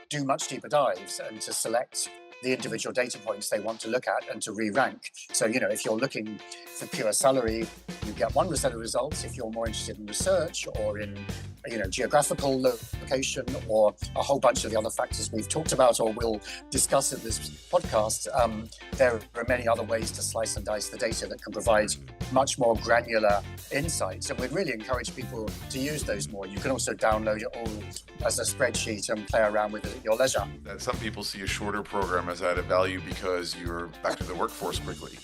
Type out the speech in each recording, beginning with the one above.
do much deeper dives and to select the individual data points they want to look at and to re-rank. So, if you're looking for pure salary, you get one set of results. If you're more interested in research or in, geographical location or a whole bunch of the other factors we've talked about or will discuss in this podcast, there are many other ways to slice and dice the data that can provide much more granular insights. And we'd really encourage people to use those more. You can also download it all as a spreadsheet and play around with it at your leisure. And some people see a shorter program as added value because you're back to the workforce quickly,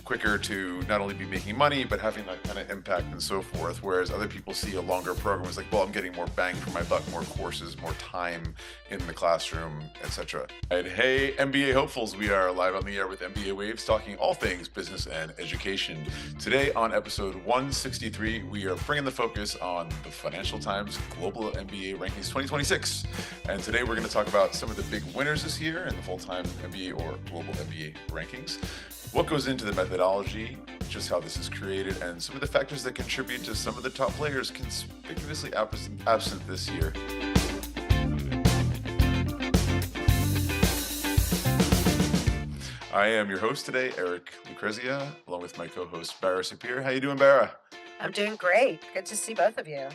quicker to not only be making money, but having that kind of impact and so forth. Whereas other people see a longer program as like, well, I'm getting more bang for my buck, more courses, more time in the classroom, etc. And hey, MBA hopefuls, we are live on the air with MBA Waves, talking all things business and education. Today on episode 163, we are bringing the focus on the Financial Times Global MBA Rankings 2026. And today we're going to talk about some of the big winners this year in the full-time MBA or Global MBA rankings, what goes into the methodology, just how this is created, and some of the factors that contribute to some of the top players conspicuously absent this year. I am your host today, Eric Lucrezia, along with my co-host, Barra Sapir. How you doing, Barra? I'm doing great. Good to see both of you.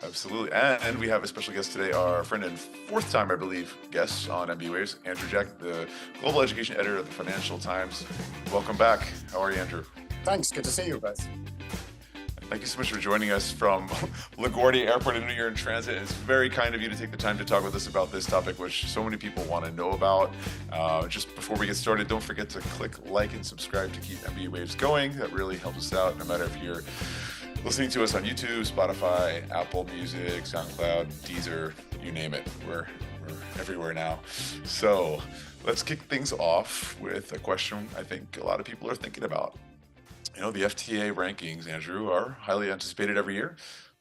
Absolutely. And we have a special guest today, our friend and fourth time, I believe, guest on MBA Waves, Andrew Jack, the Global Education Editor of the Financial Times. Welcome back. How are you, Andrew? Thanks. Good to see you both. Thank you so much for joining us from LaGuardia Airport. I know you're in transit. It's very kind of you to take the time to talk with us about this topic, which so many people want to know about. Just before we get started, don't forget to click like and subscribe to keep MBA Waves going. That really helps us out, no matter if you're listening to us on YouTube, Spotify, Apple Music, SoundCloud, Deezer, you name it. We're everywhere now. So let's kick things off with a question I think a lot of people are thinking about. The FTA rankings, Andrew, are highly anticipated every year.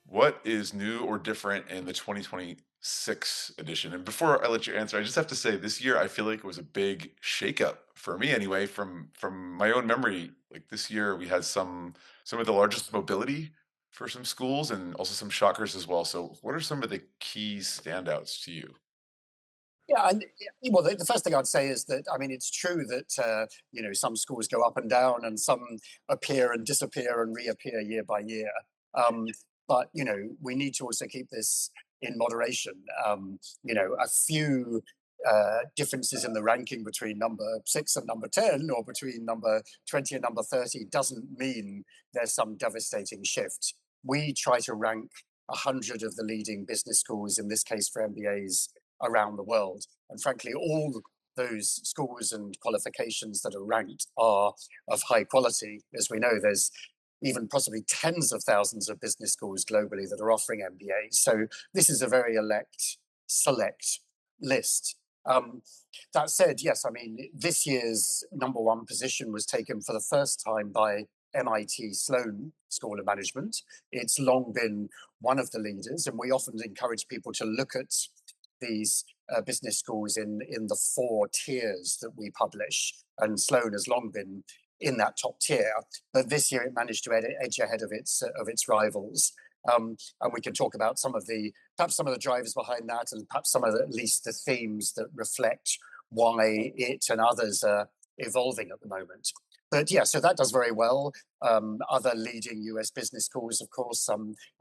What is new or different in the 2026 edition? And before I let you answer, I just have to say this year I feel like it was a big shakeup for me anyway, from my own memory. Like this year we had some of the largest mobility for some schools and also some shockers as well. So what are some of the key standouts to you? Yeah, and well, the first thing I'd say is that it's true that some schools go up and down, and some appear and disappear and reappear year by year. But we need to also keep this in moderation. A few differences in the ranking between number 6 and number 10, or between number 20 and number 30, doesn't mean there's some devastating shift. We try to rank 100 of the leading business schools, in this case for MBAs, around the world. And frankly, all those schools and qualifications that are ranked are of high quality. As we know, there's even possibly tens of thousands of business schools globally that are offering MBAs. So this is a very select list. That said, yes, this year's number one position was taken for the first time by MIT Sloan School of Management. It's long been one of the leaders, and we often encourage people to look at these business schools in the 4 tiers that we publish, and Sloan has long been in that top tier, but this year it managed to edge ahead of its rivals. And we can talk about perhaps some of the drivers behind that, and perhaps some of at least the themes that reflect why it and others are evolving at the moment. But yeah, so that does very well. Other leading US business schools, of course,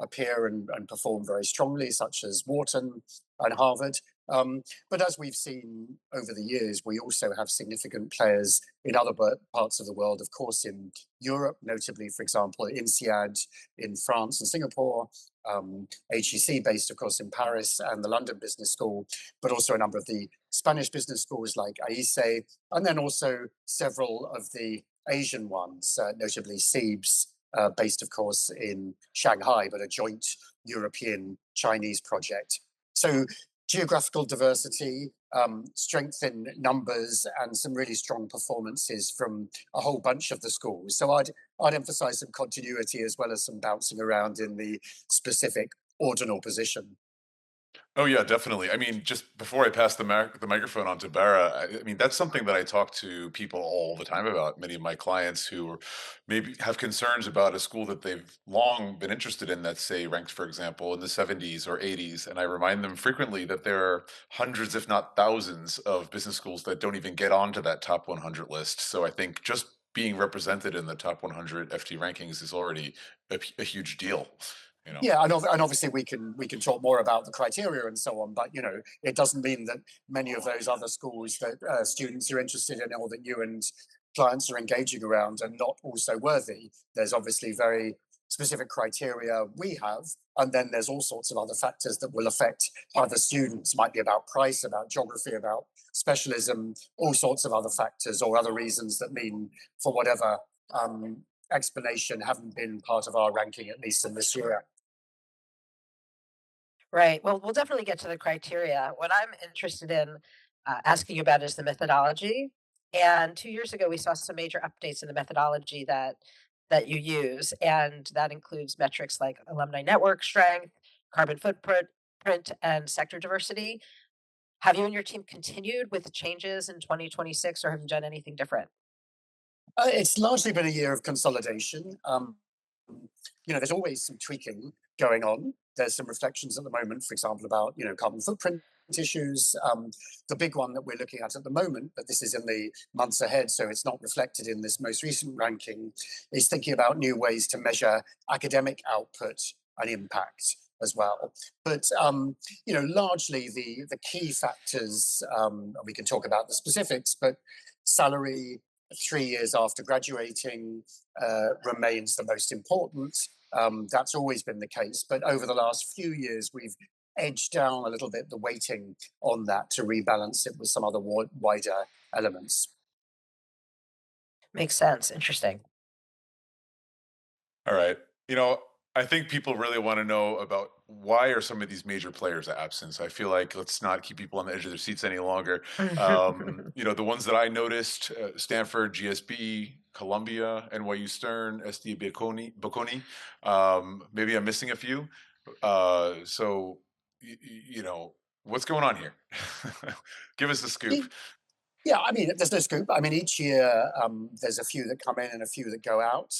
appear and perform very strongly, such as Wharton and Harvard. But as we've seen over the years, we also have significant players in other parts of the world, of course, in Europe, notably, for example, INSEAD in France and Singapore, HEC based, of course, in Paris, and the London Business School, but also a number of the Spanish business schools like AICE, and then also several of the Asian ones, notably SEABS, based, of course, in Shanghai, but a joint European-Chinese project. So geographical diversity, strength in numbers, and some really strong performances from a whole bunch of the schools. So I'd emphasize some continuity as well as some bouncing around in the specific ordinal position. Oh yeah, definitely. I mean, just before I pass the microphone on to Bara, I mean that's something that I talk to people all the time about. Many of my clients who maybe have concerns about a school that they've long been interested in, that's say ranked, for example, in the 70s or 80s, and I remind them frequently that there are hundreds, if not thousands, of business schools that don't even get onto that top 100 list. So I think just being represented in the top 100 FT rankings is already a huge deal. You know. Yeah, and obviously we can talk more about the criteria and so on, but it doesn't mean that many of those other schools that students are interested in or that you and clients are engaging around are not also worthy. There's obviously very specific criteria we have, and then there's all sorts of other factors that will affect other students. Might be about price, about geography, about specialism, all sorts of other factors or other reasons that mean, for whatever explanation, haven't been part of our ranking, at least in this year. Right. Well, we'll definitely get to the criteria. What I'm interested in asking you about is the methodology. And 2 years ago, we saw some major updates in the methodology that you use, and that includes metrics like alumni network strength, carbon footprint, and sector diversity. Have you and your team continued with the changes in 2026, or have you done anything different? It's largely been a year of consolidation. There's always some tweaking going on. There's some reflections at the moment, for example, about carbon footprint issues. The big one that we're looking at the moment, but this is in the months ahead, so it's not reflected in this most recent ranking, is thinking about new ways to measure academic output and impact as well. But largely the key factors, and we can talk about the specifics, but salary 3 years after graduating remains the most important. That's always been the case, but over the last few years, we've edged down a little bit the weighting on that to rebalance it with some other wider elements. Makes sense. Interesting. All right. You know, I think people really want to know about why are some of these major players absent. So I feel like let's not keep people on the edge of their seats any longer. The ones that I noticed: Stanford, GSB, Columbia, NYU Stern, SD Bocconi. Maybe I'm missing a few. So, what's going on here? Give us the scoop. Yeah, I mean, there's no scoop. I mean, each year there's a few that come in and a few that go out.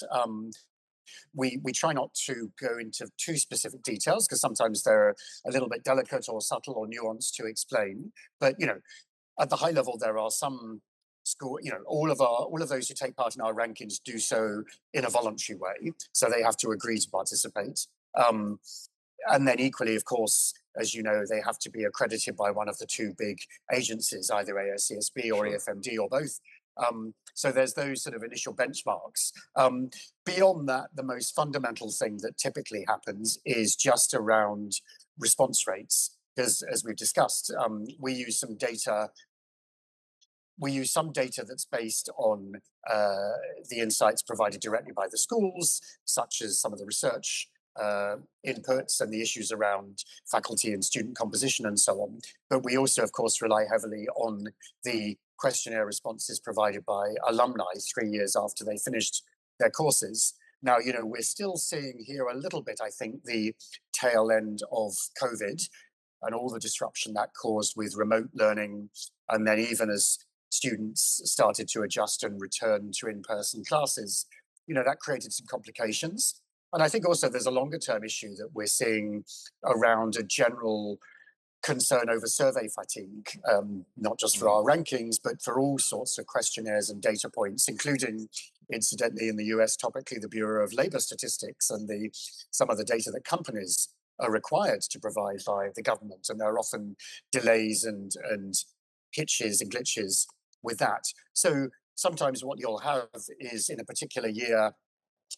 We try not to go into too specific details because sometimes they're a little bit delicate or subtle or nuanced to explain. But at the high level, there are some school. All of those who take part in our rankings do so in a voluntary way, so they have to agree to participate. Um, and then equally, of course, as you know, they have to be accredited by one of the two big agencies, either ASCSB or Sure. EFMD or both. So there's those sort of initial benchmarks. Beyond that, the most fundamental thing that typically happens is just around response rates. Because as we've discussed, we use some data that's based on the insights provided directly by the schools, such as some of the research inputs and the issues around faculty and student composition and so on. But we also, of course, rely heavily on the questionnaire responses provided by alumni 3 years after they finished their courses. Now, we're still seeing here a little bit, I think, the tail end of COVID and all the disruption that caused with remote learning. And then even as students started to adjust and return to in-person classes, that created some complications. And I think also there's a longer term issue that we're seeing around a general concern over survey fatigue, not just for Mm. our rankings, but for all sorts of questionnaires and data points, including, incidentally, in the US, topically, the Bureau of Labor Statistics and some of the data that companies are required to provide by the government. And there are often delays and hitches and glitches with that. So sometimes what you'll have is in a particular year,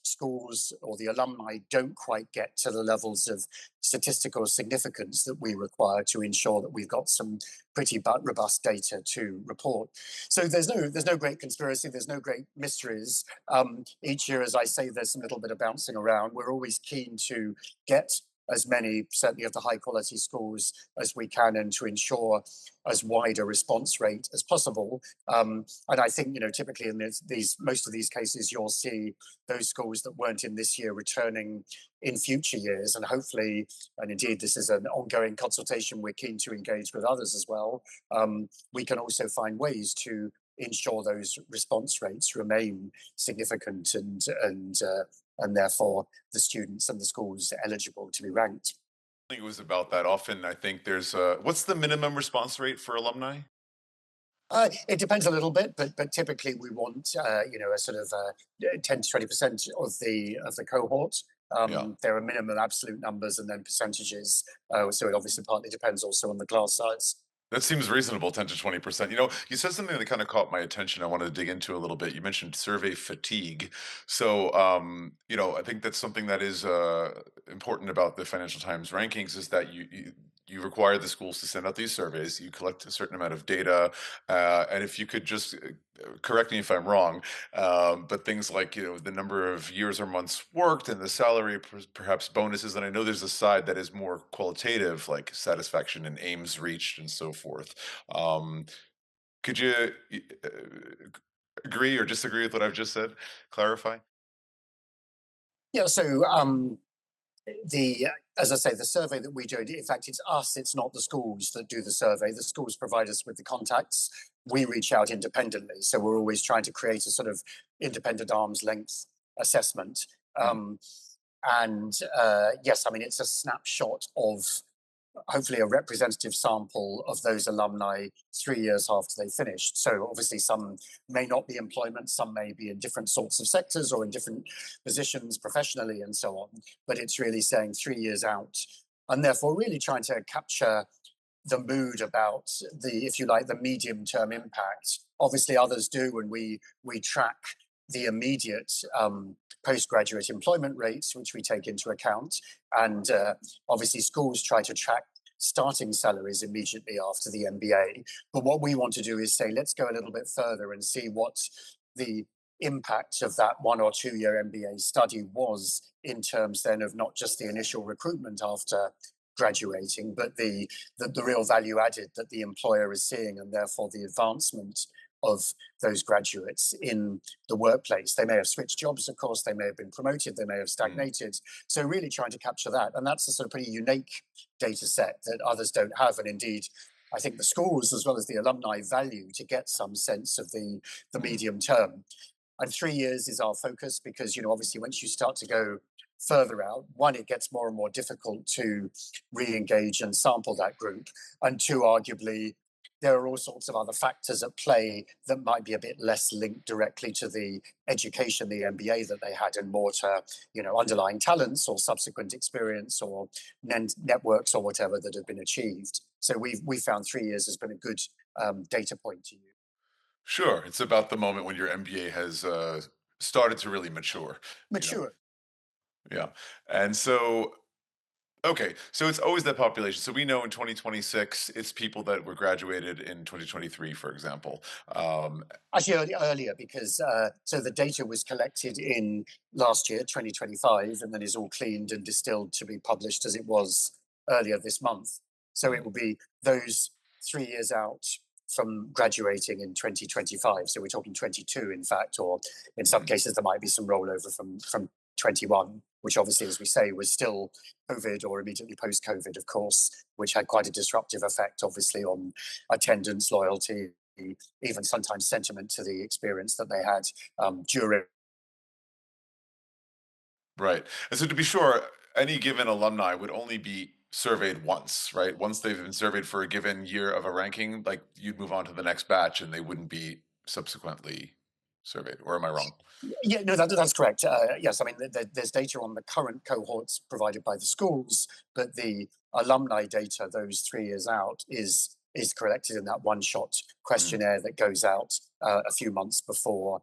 schools or the alumni don't quite get to the levels of statistical significance that we require to ensure that we've got some pretty robust data to report. So there's no great conspiracy, there's no great mysteries. Each year, as I say, there's some little bit of bouncing around. We're always keen to get as many, certainly of the high quality schools as we can, and to ensure as wide a response rate as possible. And I think, typically in these most of these cases, you'll see those schools that weren't in this year returning in future years, and hopefully, and indeed, this is an ongoing consultation. We're keen to engage with others as well. We can also find ways to ensure those response rates remain significant, and therefore the students and the schools are eligible to be ranked. I think it was about that. Often, I think there's what's the minimum response rate for alumni? It depends a little bit, but typically we want a sort of 10 to 20% of the cohort. Yeah. There are minimum absolute numbers and then percentages. So it obviously partly depends also on the class size. That seems reasonable, 10 to 20%. You said something that kind of caught my attention. I wanted to dig into a little bit. You mentioned survey fatigue. So, I think that's something that is important about the Financial Times rankings is that you require the schools to send out these surveys. You collect a certain amount of data, and if you could just correct me if I'm wrong, but things like the number of years or months worked and the salary, perhaps bonuses. And I know there's a side that is more qualitative, like satisfaction and aims reached and so forth. Um, could you uh, agree or disagree with what I've just said? Clarify. Yeah. So the as I say, the survey that we do, in fact, it's us. It's not the schools that do the survey. The schools provide us with the contacts. We reach out independently. So we're always trying to create a sort of independent arm's length assessment. Mm. And yes, I mean, it's a snapshot of hopefully a representative sample of those alumni 3 years after they finished. So obviously some may not be employment, some may be in different sorts of sectors or in different positions professionally and so on. But it's really saying 3 years out, and therefore really trying to capture the mood about the, if you like, the medium term impact. Obviously others do, and we track the immediate postgraduate employment rates, which we take into account. And obviously schools try to track starting salaries immediately after the MBA. But what we want to do is say, let's go a little bit further and see what the impact of that 1 or 2 year MBA study was in terms then of not just the initial recruitment after graduating, but the real value added that the employer is seeing, and therefore the advancement of those graduates in the workplace. They may have switched jobs, of course, they may have been promoted, they may have stagnated. So really trying to capture that. And that's a sort of pretty unique data set that others don't have. And indeed, I think the schools as well as the alumni value to get some sense of the medium term. And 3 years is our focus because, obviously once you start to go further out, one, it gets more and more difficult to re-engage and sample that group. And two, arguably, there are all sorts of other factors at play that might be a bit less linked directly to the education, the MBA that they had, and more to, underlying talents or subsequent experience or networks or whatever that have been achieved. So we found 3 years has been a good data point to use. Sure. It's about the moment when your MBA has started to really mature. You know. Mature. Yeah. And so okay, so it's always that population. So we know in 2026, it's people that were graduated in 2023, for example. Um, Actually, earlier, because so the data was collected in last year, 2025, and then is all cleaned and distilled to be published as it was earlier this month. So it mm, will be those 3 years out from graduating in 2025. So we're talking 22, in fact, or in some mhm. cases there might be some rollover from 21, which obviously, as we say, was still COVID or immediately post COVID, of course, which had quite a disruptive effect, obviously, on attendance, loyalty, even sometimes sentiment to the experience that they had during. Right. And so to be sure, any given alumni would only be surveyed once, right? Once they've been surveyed for a given year of a ranking, like you'd move on to the next batch and they wouldn't be subsequently surveyed. Or am I wrong? Yeah, no, that's correct. Yes, I mean, there's data on the current cohorts provided by the schools, but the alumni data, those 3 years out, is collected in that one-shot Mm, questionnaire that goes out a few months before.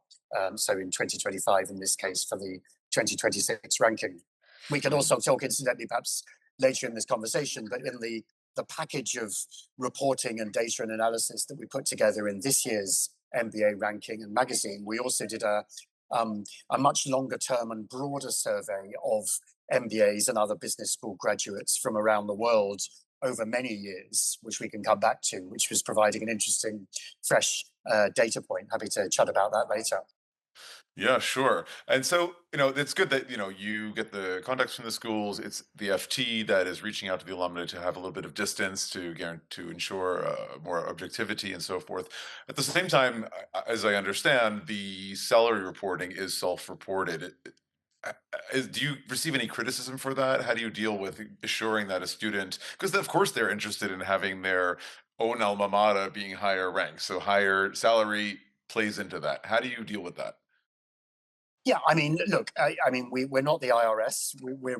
So in 2025, in this case, for the 2026 ranking. We can mm, also talk, incidentally, perhaps later in this conversation, but in the package of reporting and data and analysis that we put together in this year's MBA ranking and magazine, we also did a much longer term and broader survey of MBAs and other business school graduates from around the world over many years, which we can come back to, which was providing an interesting, fresh data point. Happy to chat about that later. Yeah, sure. And so, it's good that, you get the contacts from the schools. It's the FT that is reaching out to the alumni to have a little bit of distance to guarantee, to ensure more objectivity and so forth. At the same time, as I understand, the salary reporting is self-reported. Do you receive any criticism for that? How do you deal with assuring that a student, because of course they're interested in having their own alma mater being higher ranked, so higher salary plays into that. How do you deal with that? Yeah, I mean, look, we're not the IRS. We're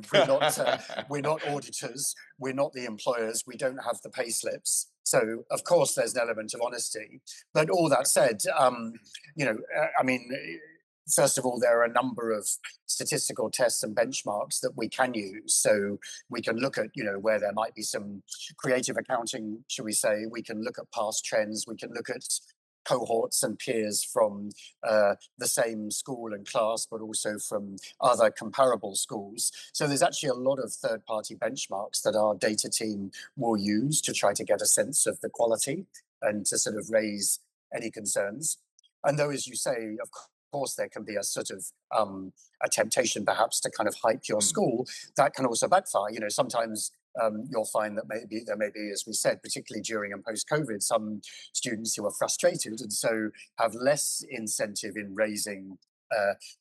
not auditors. We're not the employers. We don't have the pay slips. So of course, there's an element of honesty. But all that said, you know, I mean, first of all, there are a number of statistical tests and benchmarks that we can use. So we can look at, where there might be some creative accounting, shall we say. We can look at past trends. We can look at cohorts and peers from the same school and class, but also from other comparable schools. So there's actually a lot of third-party benchmarks that our data team will use to try to get a sense of the quality and to sort of raise any concerns. And though, as you say, of course, there can be a sort of a temptation perhaps to kind of hype your Mm, school, that can also backfire. Sometimes you'll find that there may be, as we said, particularly during and post-COVID, some students who are frustrated and so have less incentive in raising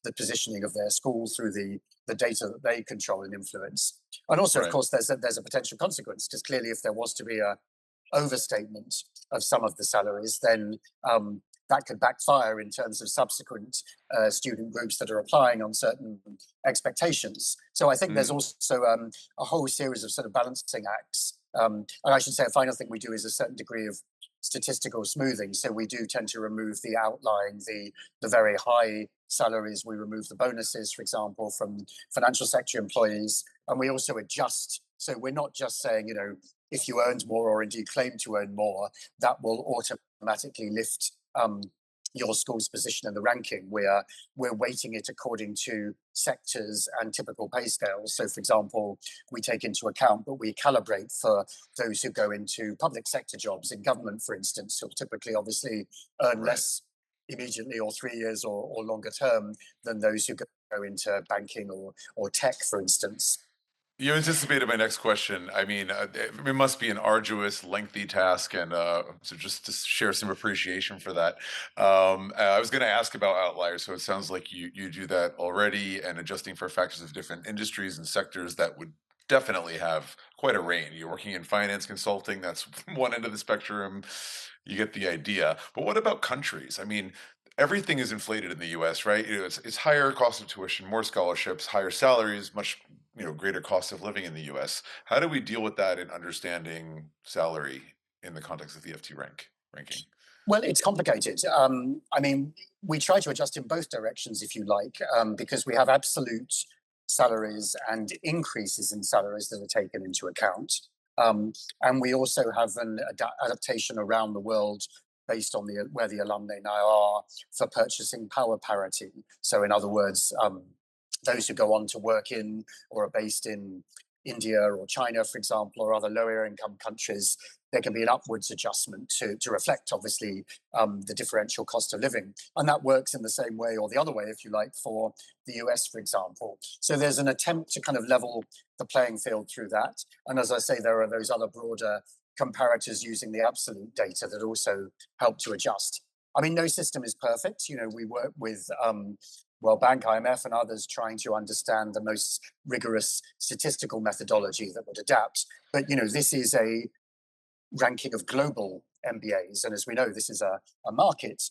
the positioning of their school through the data that they control and influence. And also, of right. course, there's a potential consequence, because clearly, if there was to be a overstatement of some of the salaries, then that could backfire in terms of subsequent student groups that are applying on certain expectations. So I think there's Mm, also a whole series of sort of balancing acts. And I should say a final thing we do is a certain degree of statistical smoothing. So we do tend to remove the outlying, the very high salaries. We remove the bonuses, for example, from financial sector employees. And we also adjust. So we're not just saying, if you earned more or indeed claim to earn more, that will automatically lift your school's position in the ranking. We're weighting it according to sectors and typical pay scales. So, for example, we take into account, but we calibrate for those who go into public sector jobs in government, for instance, who'll typically obviously earn right. less immediately or 3 years or longer term than those who go into banking or tech, for instance. You anticipated my next question. I mean, it must be an arduous, lengthy task, and so just to share some appreciation for that. I was going to ask about outliers, so it sounds like you do that already, and adjusting for factors of different industries and sectors that would definitely have quite a range. You're working in finance consulting, that's one end of the spectrum. You get the idea. But what about countries? I mean, everything is inflated in the US, right? It's higher cost of tuition, more scholarships, higher salaries, much greater cost of living in the US. How do we deal with that in understanding salary in the context of the FT ranking? Well, it's complicated. I mean, we try to adjust in both directions, if you like, because we have absolute salaries and increases in salaries that are taken into account. And we also have an adaptation around the world based on where the alumni now are for purchasing power parity. So, in other words, those who go on to work in or are based in India or China, for example, or other lower income countries, there can be an upwards adjustment to reflect, obviously, the differential cost of living. And that works in the same way or the other way, if you like, for the US, for example. So there's an attempt to kind of level the playing field through that. And as I say, there are those other broader comparators using the absolute data that also help to adjust. I mean, no system is perfect. We work with World Bank, IMF, and others trying to understand the most rigorous statistical methodology that would adapt. But this is a ranking of global MBAs, and as we know, this is a market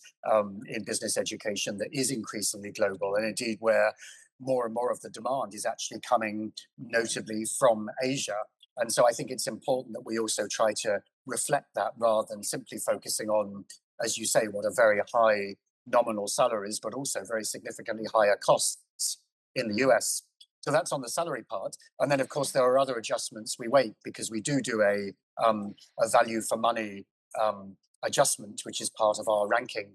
in business education that is increasingly global, and indeed where more and more of the demand is actually coming notably from Asia. And so I think it's important that we also try to reflect that rather than simply focusing on, as you say, what are very high nominal salaries, but also very significantly higher costs in the US. So that's on the salary part. And then, of course, there are other adjustments we make, because we do a value for money adjustment, which is part of our ranking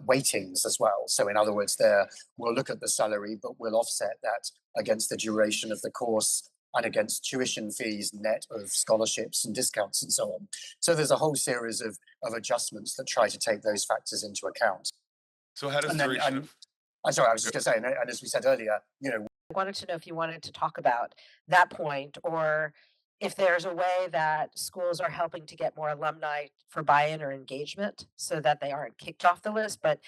weightings as well. So in other words, there we'll look at the salary, but we'll offset that against the duration of the course and against tuition fees, net of scholarships and discounts and so on. So there's a whole series of adjustments that try to take those factors into account. So how does And then, duration and of I'm sorry, I was just going to say, and as we said earlier, I wanted to know if you wanted to talk about that point, or if there's a way that schools are helping to get more alumni for buy-in or engagement so that they aren't kicked off the list. But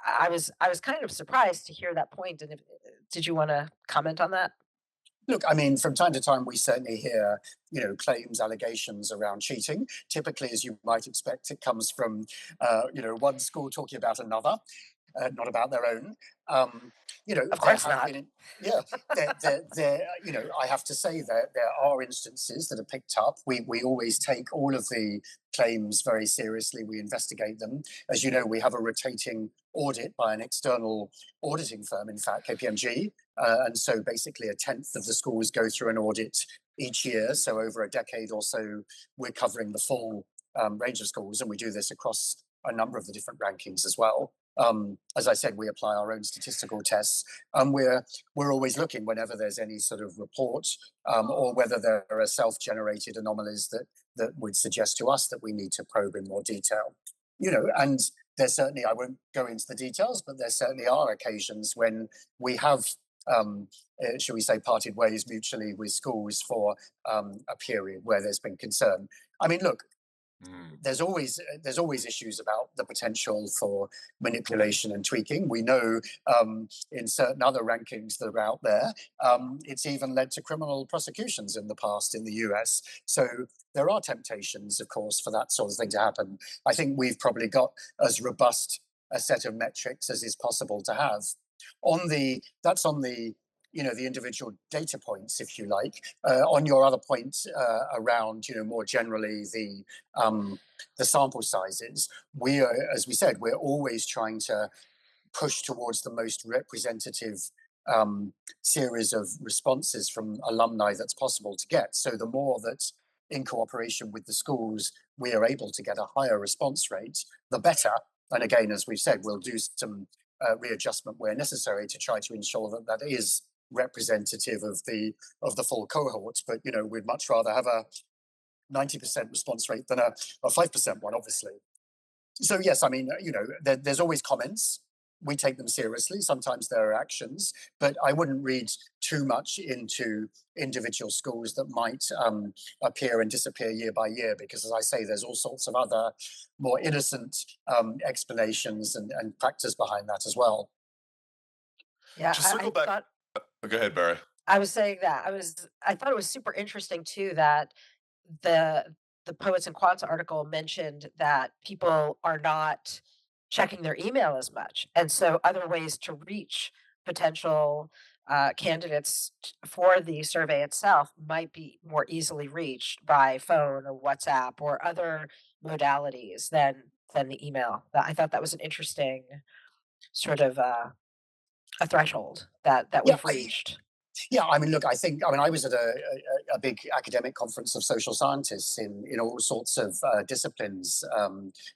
I was kind of surprised to hear that point. And did you want to comment on that? look, I mean, from time to time, we certainly hear, claims, allegations around cheating. Typically, as you might expect, it comes from, one school talking about another, not about their own. Um, Of there course have not. been, yeah, I have to say that there are instances that are picked up. We always take all of the claims very seriously. We investigate them. As you know, we have a rotating audit by an external auditing firm, in fact, KPMG. And so basically a tenth of the schools go through an audit each year. So over a decade or so, we're covering the full range of schools, and we do this across a number of the different rankings as well. As I said, we apply our own statistical tests, and we're always looking whenever there's any sort of report, or whether there are self-generated anomalies that would suggest to us that we need to probe in more detail. And there's certainly, I won't go into the details, but there certainly are occasions when we have, shall we say, parted ways mutually with schools for a period where there's been concern. I mean, look, Mm. there's always issues about the potential for manipulation and tweaking. We know, in certain other rankings that are out there, it's even led to criminal prosecutions in the past in the US. So there are temptations, of course, for that sort of thing to happen. I think we've probably got as robust a set of metrics as is possible to have. That's on the individual data points, if you like. On your other point, around more generally the sample sizes, we are, as we said, we're always trying to push towards the most representative series of responses from alumni that's possible to get. So the more that, in cooperation with the schools, we are able to get a higher response rate, the better. And again, as we've said, we'll do some readjustment where necessary to try to ensure that that is representative of the full cohort. But we'd much rather have a 90% response rate than a 5% one, obviously. So yes, I mean, there's always comments. We take them seriously. Sometimes there are actions, but I wouldn't read too much into individual schools that might appear and disappear year by year, because, as I say, there's all sorts of other more innocent explanations and factors behind that as well. Yeah, To I circle back, thought go ahead, Barry. I was saying that I thought it was super interesting too that the the Poets and Quants article mentioned that people are not checking their email as much, and so other ways to reach potential candidates for the survey itself might be more easily reached by phone or WhatsApp or other modalities than the email. I thought that was an interesting sort of a threshold that Yeah, we've reached. yeah. I mean, look, I was at a big academic conference of social scientists in all sorts of disciplines,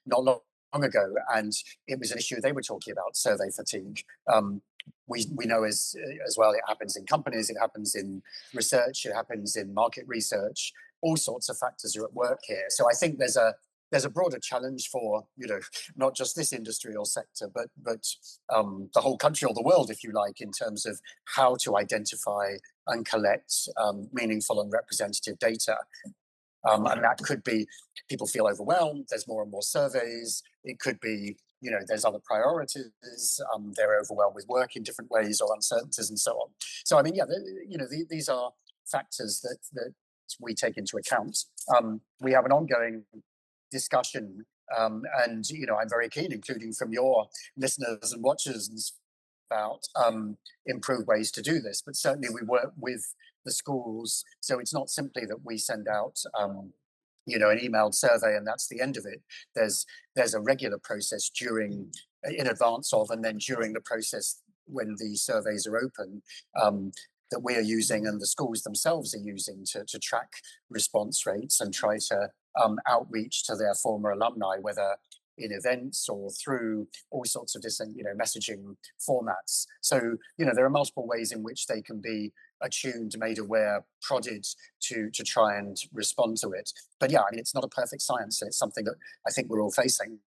not long ago, and it was an issue they were talking about: survey fatigue. We know as well, it happens in companies, it happens in research, it happens in market research. All sorts of factors are at work here. So I think there's a broader challenge for not just this industry or sector, but the whole country or the world, if you like, in terms of how to identify and collect meaningful and representative data. And that could be people feel overwhelmed. There's more and more surveys. It could be, there's other priorities. They're overwhelmed with work in different ways or uncertainties and so on. So, I mean, yeah, these are factors that we take into account. We have an ongoing discussion, and I'm very keen, including from your listeners and watchers, about improved ways to do this. But certainly we work with the schools, so it's not simply that we send out an emailed survey and that's the end of it. There's a regular process in advance of, and then during the process when the surveys are open, that we are using and the schools themselves are using to track response rates and try to outreach to their former alumni, whether in events or through all sorts of different, messaging formats. So, there are multiple ways in which they can be attuned, made aware, prodded to try and respond to it. But yeah, I mean, it's not a perfect science, and it's something that I think we're all facing.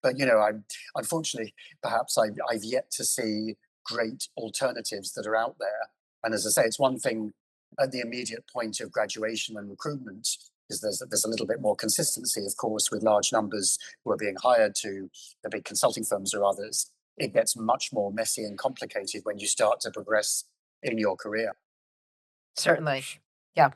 But I'm unfortunately, perhaps I've yet to see great alternatives that are out there. And as I say, it's one thing at the immediate point of graduation and recruitment, because there's a little bit more consistency, of course, with large numbers who are being hired to the big consulting firms or others. It gets much more messy and complicated when you start to progress in your career. Certainly. Yeah.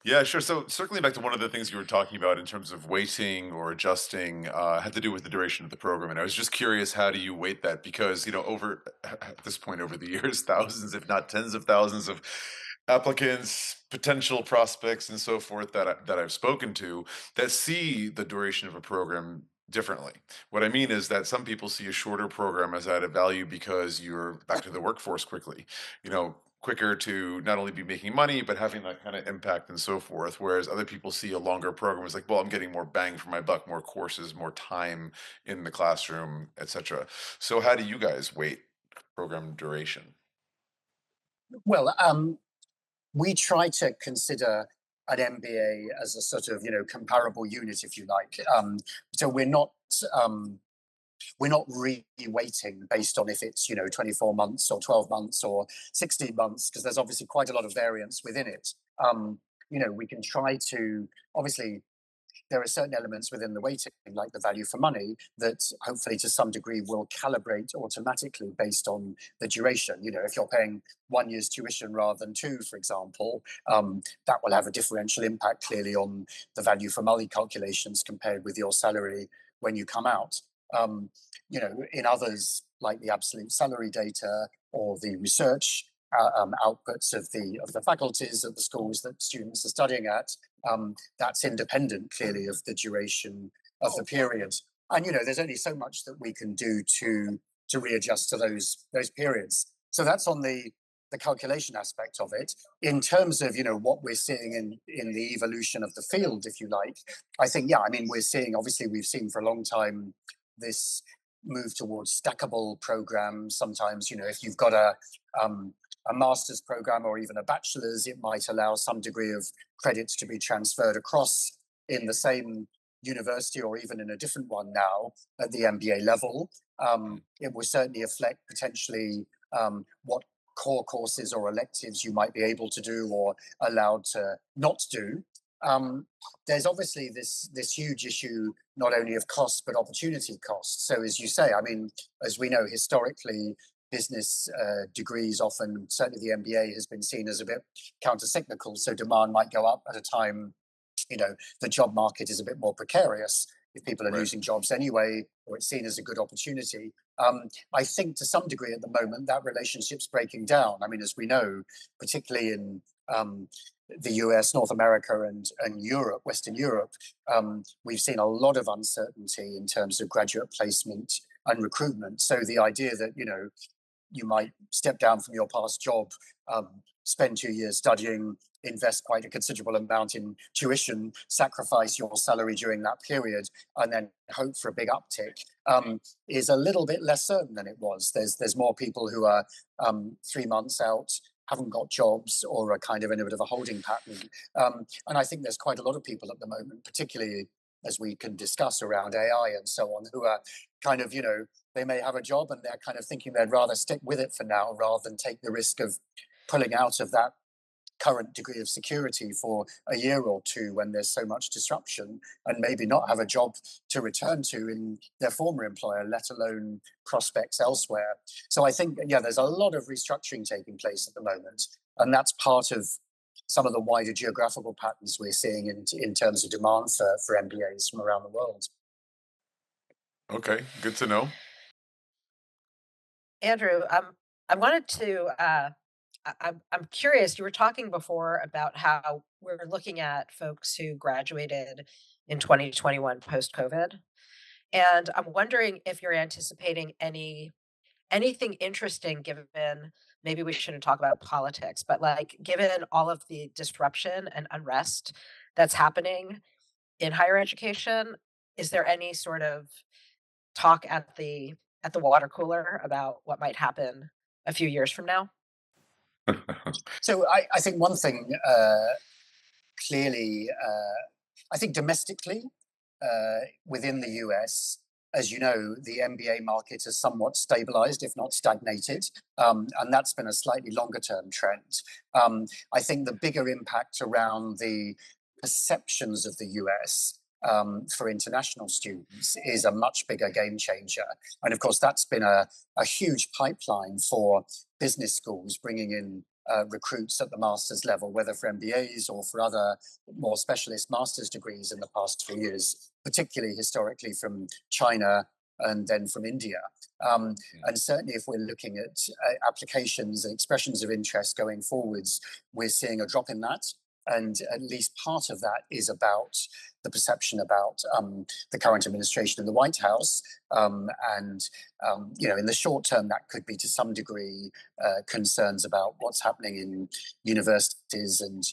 Yeah, sure. So circling back to one of the things you were talking about in terms of weighting or adjusting, had to do with the duration of the program, and I was just curious, how do you weight that? Because over at this point over the years, thousands, if not tens of thousands, of applicants, potential prospects, and so forth that I've spoken to that see the duration of a program differently. What I mean is that some people see a shorter program as added value because you're back to the workforce quickly. Quicker to not only be making money but having that kind of impact and so forth, whereas other people see a longer program as like, well, I'm getting more bang for my buck, more courses, more time in the classroom, etc. So how do you guys weight program duration? Well, we try to consider an MBA as a sort of comparable unit, if you like. So um, we're not re-weighting based on if it's 24 months or 12 months or 16 months, because there's obviously quite a lot of variance within it. We can try to, obviously, there are certain elements within the weighting, like the value for money, that hopefully to some degree will calibrate automatically based on the duration. If you're paying 1 year's tuition rather than two, for example, that will have a differential impact clearly on the value for money calculations compared with your salary when you come out. In others, like the absolute salary data or the research outputs of the faculties of the schools that students are studying at, that's independent clearly of the duration of the period. And there's only so much that we can do to readjust to those periods. So that's on the calculation aspect of it. In terms of what we're seeing in the evolution of the field, if you like, I think, yeah, I mean, we've seen for a long time this move towards stackable programs. Sometimes if you've got a master's program or even a bachelor's, it might allow some degree of credits to be transferred across in the same university or even in a different one now at the MBA level. It will certainly reflect potentially what core courses or electives you might be able to do or allowed to not do. There's obviously this huge issue not only of cost but opportunity cost. So as you say, I mean, as we know historically, business degrees often, certainly the MBA has been seen as a bit counter-cyclical. So demand might go up at a time, the job market is a bit more precarious if people are Right. losing jobs anyway, or it's seen as a good opportunity. I think to some degree at the moment that relationship's breaking down. I mean, as we know, particularly in the US, North America, and Europe, Western Europe, we've seen a lot of uncertainty in terms of graduate placement and recruitment. So the idea that you might step down from your past job, spend 2 years studying, invest quite a considerable amount in tuition, sacrifice your salary during that period, and then hope for a big uptick, is a little bit less certain than it was. There's more people who are 3 months out, haven't got jobs, or are kind of in a bit of a holding pattern. And I think there's quite a lot of people at the moment, particularly as we can discuss around AI and so on, who are kind of, they may have a job and they're kind of thinking they'd rather stick with it for now rather than take the risk of pulling out of that current degree of security for a year or two when there's so much disruption, and maybe not have a job to return to in their former employer, let alone prospects elsewhere. So I think, yeah, there's a lot of restructuring taking place at the moment, and that's part of some of the wider geographical patterns we're seeing in terms of demand for MBAs from around the world. Okay, good to know. Andrew, I wanted to, I'm curious. You were talking before about how we're looking at folks who graduated in 2021 post COVID, and I'm wondering if you're anticipating anything interesting, given maybe we shouldn't talk about politics, but like given all of the disruption and unrest that's happening in higher education, is there any sort of talk at the water cooler about what might happen a few years from now? So I think one thing clearly, I think domestically within the US, as you know, the MBA market has somewhat stabilized, if not stagnated, and that's been a slightly longer term trend. I think the bigger impact around the perceptions of the US for international students is a much bigger game changer. And of course, that's been a huge pipeline for business schools bringing in recruits at the master's level, whether for MBAs or for other more specialist master's degrees in the past few years, particularly historically from China and then from India. And certainly if we're looking at applications and expressions of interest going forwards, we're seeing a drop in that. And at least part of that is about the perception about the current administration in the White House. In the short term, that could be to some degree concerns about what's happening in universities and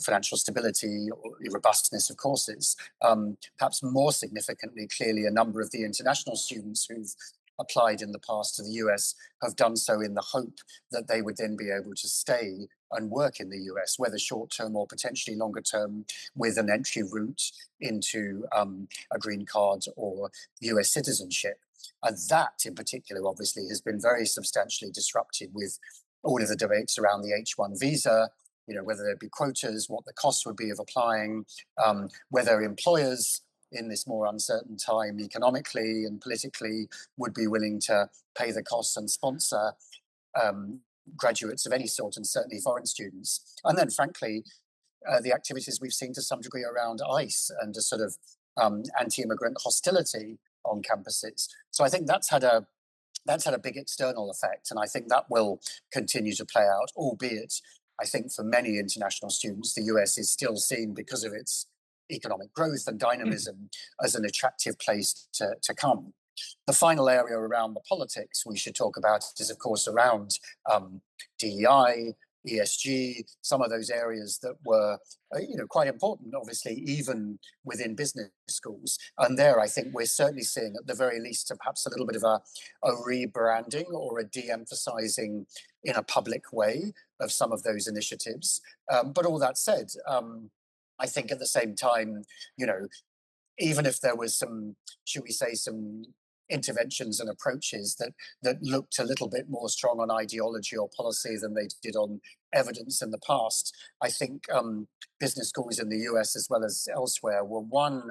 financial stability or robustness of courses. Perhaps more significantly, clearly, a number of the international students who've applied in the past to the US have done so in the hope that they would then be able to stay and work in the US, whether short term or potentially longer term, with an entry route into a green card or US citizenship. And that in particular, obviously, has been very substantially disrupted with all of the debates around the H1 visa, whether there be quotas, what the cost would be of applying, whether employers in this more uncertain time economically and politically would be willing to pay the costs and sponsor graduates of any sort, and certainly foreign students. And then, frankly, the activities we've seen to some degree around ICE and a sort of anti-immigrant hostility on campuses. So I think that's had a big external effect, and I think that will continue to play out, albeit I think for many international students, the US is still seen, because of its economic growth and dynamism, as an attractive place to come. The final area around the politics we should talk about is, of course, around DEI, ESG, some of those areas that were, quite important, obviously, even within business schools. And there, I think we're certainly seeing, at the very least, perhaps a little bit of a rebranding or a de-emphasizing in a public way of some of those initiatives. But all that said, I think at the same time, even if there was some, should we say, some interventions and approaches that looked a little bit more strong on ideology or policy than they did on evidence in the past, I think business schools in the US as well as elsewhere were, one,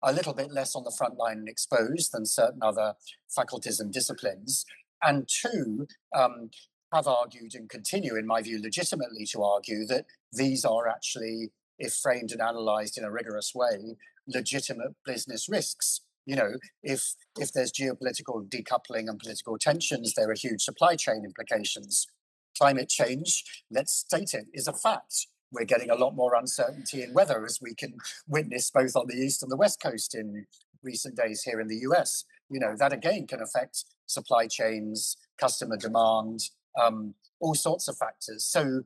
a little bit less on the front line and exposed than certain other faculties and disciplines, and two, have argued and continue, in my view, legitimately to argue that these are actually, if framed and analysed in a rigorous way, legitimate business risks. If there's geopolitical decoupling and political tensions, there are huge supply chain implications. Climate change, let's state it, is a fact. We're getting a lot more uncertainty in weather, as we can witness both on the East and the West Coast in recent days here in the US. That again can affect supply chains, customer demand, all sorts of factors. So,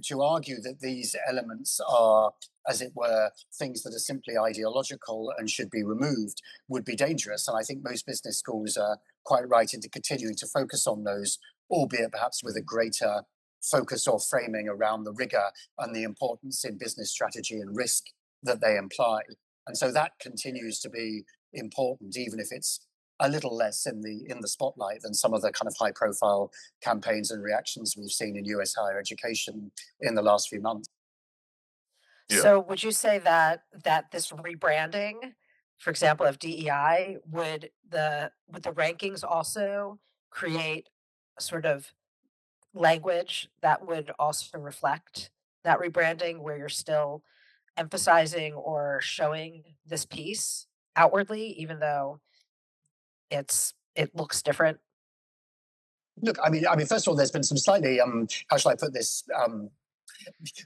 to argue that these elements are, as it were, things that are simply ideological and should be removed would be dangerous. And I think most business schools are quite right into continuing to focus on those, albeit perhaps with a greater focus or framing around the rigor and the importance in business strategy and risk that they imply. And so that continues to be important, even if it's a little less in the spotlight than some of the kind of high profile campaigns and reactions we've seen in US higher education in the last few months. Yeah. So would you say that this rebranding, for example, of DEI, would the rankings also create a sort of language that would also reflect that rebranding, where you're still emphasizing or showing this piece outwardly, even though it looks different? Look, I mean, first of all, there's been some slightly, how shall I put this,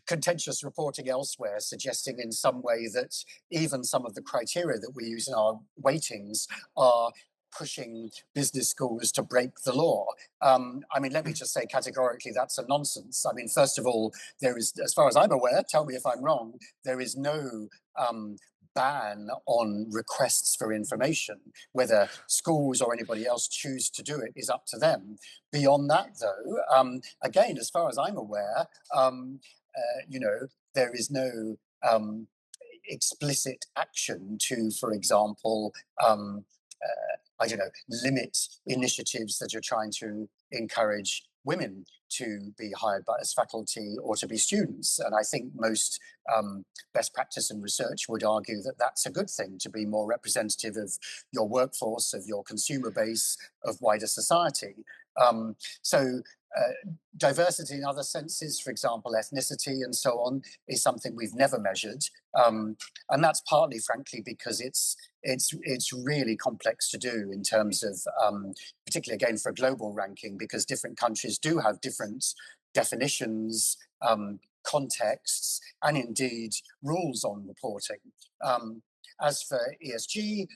contentious reporting elsewhere, suggesting in some way that even some of the criteria that we use in our weightings are pushing business schools to break the law. Let me just say categorically that's a nonsense. I mean, first of all, there is, as far as I'm aware, tell me if I'm wrong, there is no ban on requests for information. Whether schools or anybody else choose to do it is up to them. Beyond that, though, again, as far as I'm aware, you know, there is no explicit action to, for example, I don't know, limit initiatives that are trying to encourage women to be hired by, as faculty or to be students. And I think most best practice and research would argue that that's a good thing, to be more representative of your workforce, of your consumer base, of wider society. So diversity in other senses, for example, ethnicity and so on, is something we've never measured. And that's partly, frankly, because it's really complex to do in terms of, particularly again for a global ranking, because different countries do have different definitions, contexts, and indeed rules on reporting. As for ESG,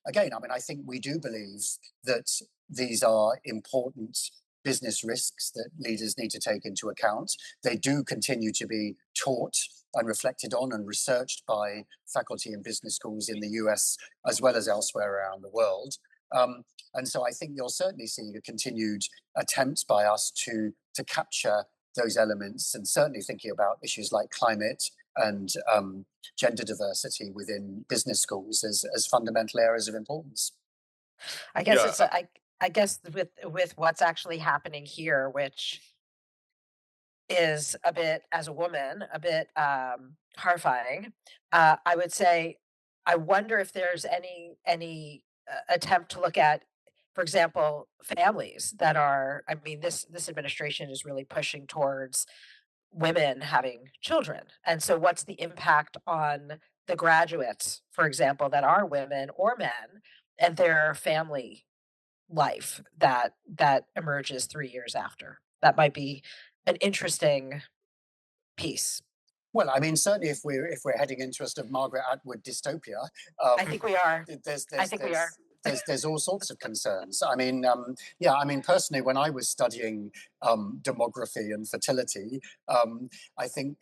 again, I mean, I think we do believe that these are important business risks that leaders need to take into account. They do continue to be taught and reflected on and researched by faculty in business schools in the US as well as elsewhere around the world. And so I think you'll certainly see a continued attempt by us to capture those elements, and certainly thinking about issues like climate and gender diversity within business schools as fundamental areas of importance. I guess Yeah, it's I guess with what's actually happening here, which is a bit, as a woman, a bit horrifying. I would say, I wonder if there's any attempt to look at, for example, families that are. I mean, this administration is really pushing towards women having children, and so what's the impact on the graduates, for example, that are women or men, and their family life that emerges 3 years after. That might be an interesting piece. Well, I mean, certainly if we're heading into a sort of Margaret Atwood dystopia, I um, think we are. there's I there's think we are. there's there's all sorts of concerns. I mean, yeah, I mean, personally, when I was studying demography and fertility, I think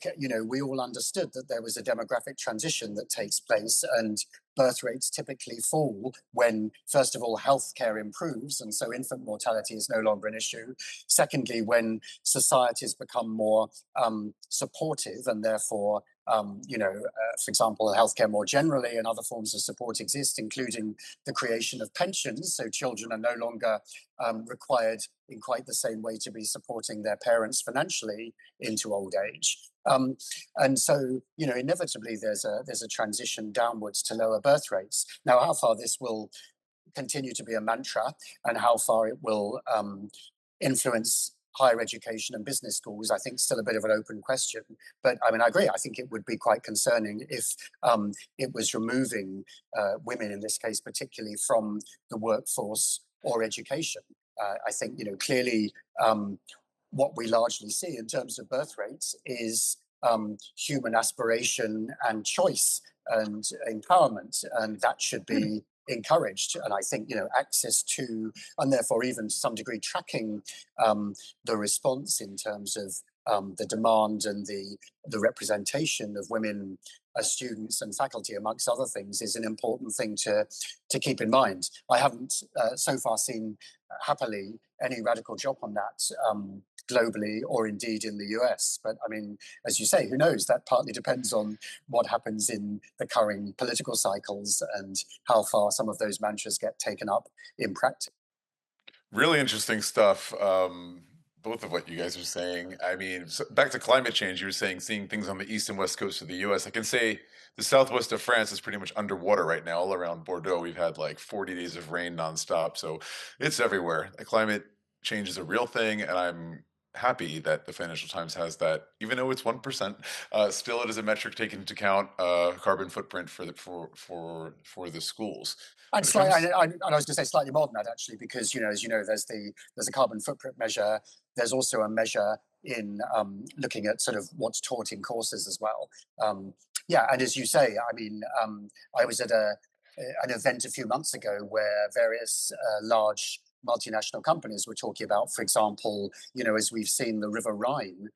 we all understood that there was a demographic transition that takes place, and birth rates typically fall when, first of all, healthcare improves, and so infant mortality is no longer an issue. Secondly, when societies become more supportive, and therefore, for example, healthcare more generally and other forms of support exist, including the creation of pensions. So children are no longer required in quite the same way to be supporting their parents financially into old age. And so, inevitably there's a transition downwards to lower birth rates. Now, how far this will continue to be a mantra and how far it will influence higher education and business schools, I think still a bit of an open question. But I mean, I agree. I think it would be quite concerning if it was removing women, in this case, particularly from the workforce or education. I think, clearly what we largely see in terms of birth rates is human aspiration and choice and empowerment, and that should be encouraged. And I think access to, and therefore even to some degree tracking the response in terms of the demand and the representation of women as students and faculty, amongst other things, is an important thing to keep in mind. I haven't so far seen, happily, any radical job on that globally or indeed in the US. But I mean, as you say, who knows? That partly depends on what happens in the current political cycles and how far some of those mantras get taken up in practice. really interesting stuff. Both of what you guys are saying. I mean, back to climate change, you were saying seeing things on the east and west coast of the US. I can say the southwest of France is pretty much underwater right now. All around Bordeaux, we've had like 40 days of rain nonstop. So it's everywhere. The climate change is a real thing. And I'm happy that the Financial Times has that, even though it's 1%, still it is a metric taken into account, carbon footprint for for the schools. And When it slightly, comes and I was going to say slightly more than that actually, because as you know, there's a carbon footprint measure. There's also a measure in looking at sort of what's taught in courses as well. Yeah, and as you say, I mean, I was at an event a few months ago where various large multinational companies were talking about, for example, as we've seen the River Rhine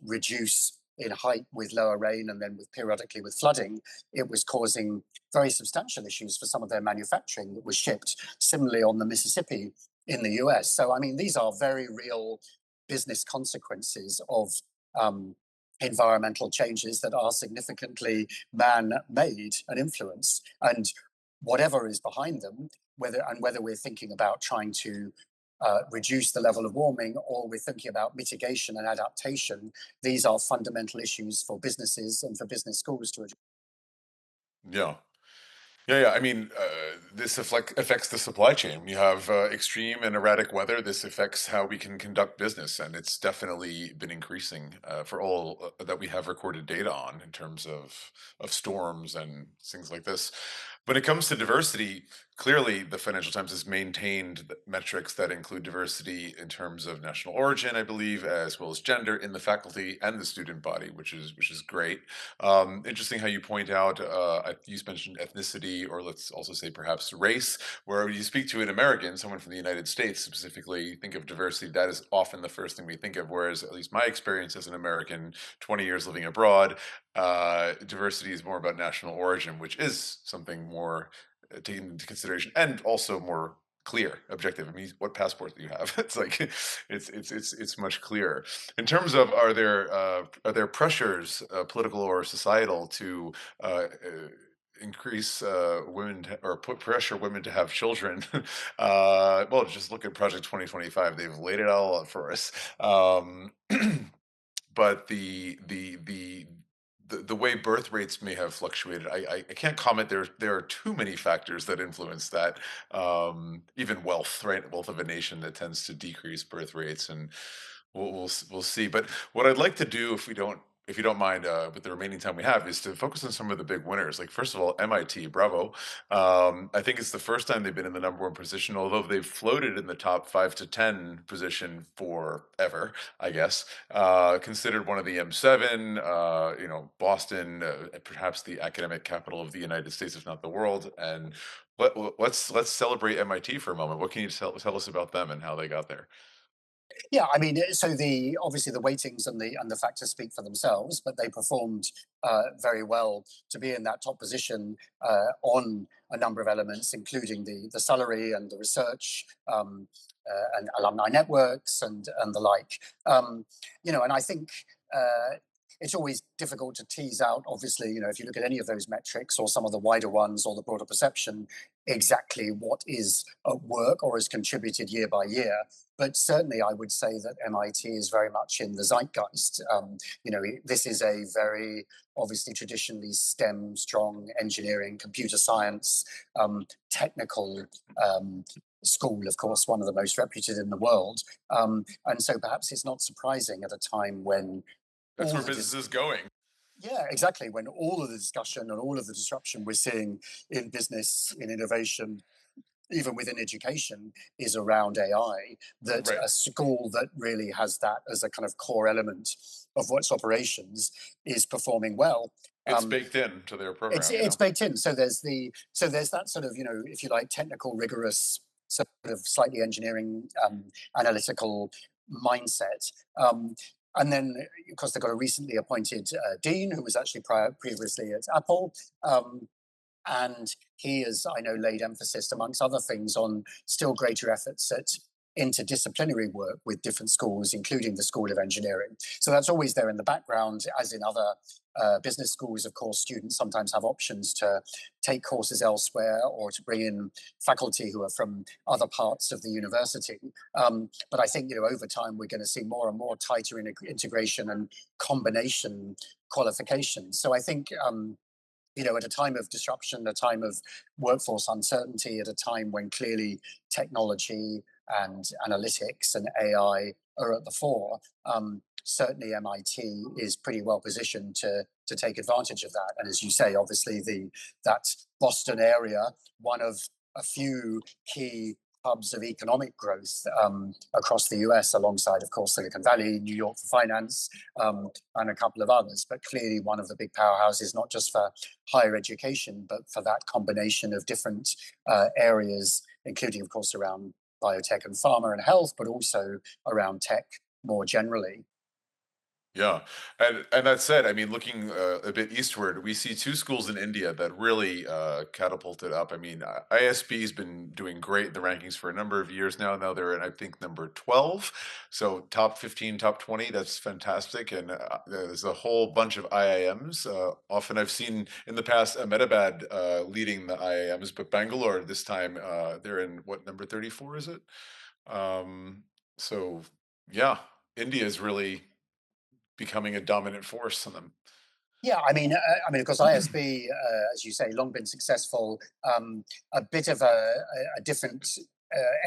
reduce in height with lower rain and then with periodically with flooding, it was causing very substantial issues for some of their manufacturing that was shipped similarly on the Mississippi in the US. So, I mean, these are very real business consequences of environmental changes that are significantly man-made and influenced. And whatever is behind them, whether we're thinking about trying to reduce the level of warming or we're thinking about mitigation and adaptation, these are fundamental issues for businesses and for business schools to address. Yeah. Yeah. I mean, this affects the supply chain. When you have extreme and erratic weather, this affects how we can conduct business, and it's definitely been increasing for all that we have recorded data on in terms of storms and things like this. When it comes to diversity, clearly the Financial Times has maintained metrics that include diversity in terms of national origin, I believe, as well as gender in the faculty and the student body, which is great. Interesting how you point out, you mentioned ethnicity, or let's also say perhaps race, where you speak to an American, someone from the United States specifically, think of diversity, that is often the first thing we think of. Whereas, at least my experience as an American, 20 years living abroad, diversity is more about national origin, which is something more taken into consideration and also more clear, objective. I mean, what passport do you have? It's like it's much clearer. In terms of, are there pressures, political or societal, to increase or put pressure women to have children? Well, just look at Project 2025. They've laid it all out for us. But the way birth rates may have fluctuated, I can't comment. There are too many factors that influence that. Even wealth, right? Wealth of a nation that tends to decrease birth rates, and we'll see. But what I'd like to do, if you don't mind, with the remaining time we have, is to focus on some of the big winners. Like, first of all, MIT, bravo. I think it's the first time they've been in the number one position, although they've floated in the top 5 to 10 position forever, I guess. Considered one of the M7, Boston, perhaps the academic capital of the United States, if not the world. And let's celebrate MIT for a moment. What can you tell us about them and how they got there? Yeah, I mean, so the obviously the weightings and the factors speak for themselves, but they performed very well to be in that top position on a number of elements, including the salary and the research and alumni networks and the like. And I think. It's always difficult to tease out, obviously, if you look at any of those metrics or some of the wider ones or the broader perception, exactly what is at work or has contributed year by year. But certainly, I would say that MIT is very much in the zeitgeist. This is a very obviously traditionally STEM strong engineering, computer science, technical school, of course, one of the most reputed in the world. And so perhaps it's not surprising at a time when That's all where the business is going. yeah, exactly. When all of the discussion and all of the disruption we're seeing in business, in innovation, even within education, is around AI, that Right. a school that really has that as a kind of core element of what's operations is performing well. It's Um, baked into their it's program. baked in. So there's that sort of, if you like, technical, rigorous, sort of slightly engineering, analytical mindset. And then, of course, they've got a recently appointed dean who was actually previously at Apple. And he has, I know, laid emphasis, amongst other things, on still greater efforts at interdisciplinary work with different schools, including the School of Engineering. So that's always there in the background, as in other business schools. Of course, students sometimes have options to take courses elsewhere or to bring in faculty who are from other parts of the university. But I think, over time, we're going to see more and more tighter integration and combination qualifications. So I think, at a time of disruption, a time of workforce uncertainty, at a time when clearly technology and analytics and AI are at the fore, certainly MIT is pretty well positioned to take advantage of that. And as you say, obviously that Boston area, one of a few key hubs of economic growth across the US, alongside, of course, Silicon Valley, New York for finance, and a couple of others, but clearly one of the big powerhouses, not just for higher education, but for that combination of different areas, including, of course, around biotech and pharma and health, but also around tech more generally. Yeah, and that said, I mean, looking a bit eastward, we see two schools in India that really catapulted up. I mean, ISB has been doing great in the rankings for a number of years now. Now they're in, I think, number 12, so top 15, top 20. That's fantastic, and there's a whole bunch of IIMs. Often, I've seen in the past Ahmedabad leading the IIMs, but Bangalore this time they're in what, number 34? Is it? Um, so yeah, India is really becoming a dominant force in them. Yeah, I mean, of course, ISB, as you say, long been successful. A bit of a different